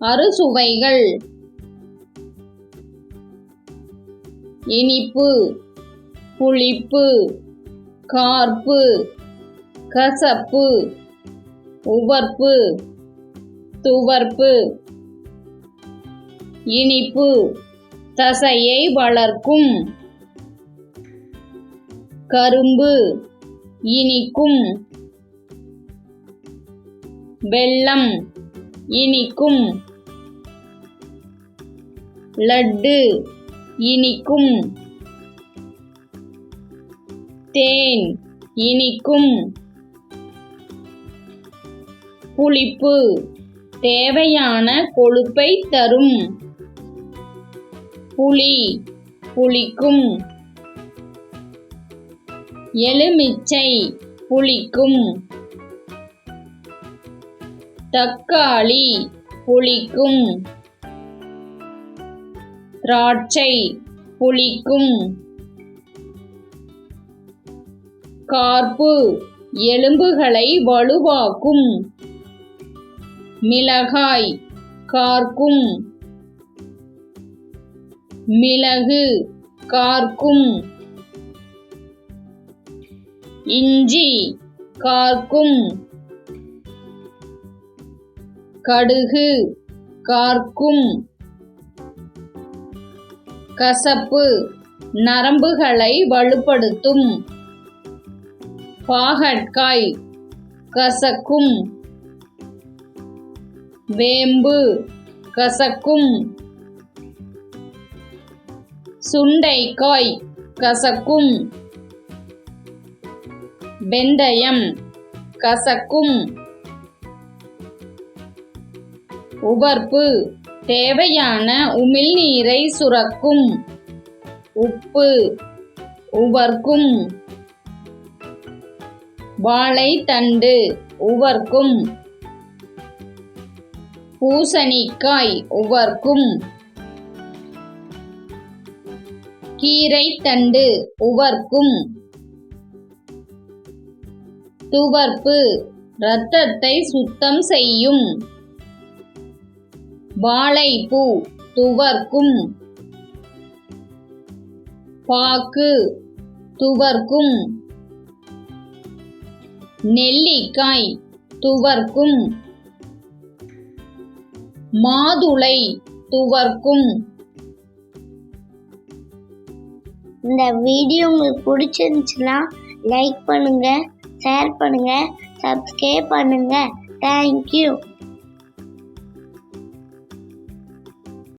அறுசுவைகள்: இனிப்பு, புளிப்பு, கார்ப்பு, கசப்பு, உவர்ப்பு, துவர்ப்பு. இனிப்பு தசையை வளர்க்கும். கரும்பு இனிக்கும். வெல்லம் இனிக்கும். லட்டு இனிக்கும். தேன் இனிக்கும். புளிப்பு தேவையான கொழுப்பை தரும். புளி புளிக்கும். எலுமிச்சை புளிக்கும். தக்காளி புளிக்கும். திராட்சை புளிக்கும். கார்ப்பு எலும்புகளை வலுவாக்கும். மிளகாய் கார்க்கும். மிளகு கார்க்கும். இஞ்சி கார்க்கும். கடுகு கார்க்கும். கசப்பு நரம்புகளை வலுப்படுத்தும். பாகற்காய் கசக்கும். வேம்பு கசக்கும். சுண்டைக்காய் கசக்கும். வெந்தயம் கசக்கும். உவர்ப்பு தேவையான உமிழ்நீரை சுரக்கும். உப்பு உவர்க்கும். வாழைத்தண்டு உவர்க்கும். பூசணிக்காய் உவர்க்கும். கீரைத்தண்டு உவர்க்கும். துவர்ப்பு இரத்தத்தை சுத்தம் செய்யும். வாழைப்பூ துவர்க்கும். பாக்கு துவர்க்கும். நெல்லிக்காய் துவர்க்கும். மாதுளை துவர்க்கும். இந்த வீடியோ உங்களுக்கு பிடிச்சிருந்துச்சுன்னா லைக் பண்ணுங்க, ஷேர் பண்ணுங்க, சப்ஸ்கிரைப் பண்ணுங்க. தேங்க்யூ.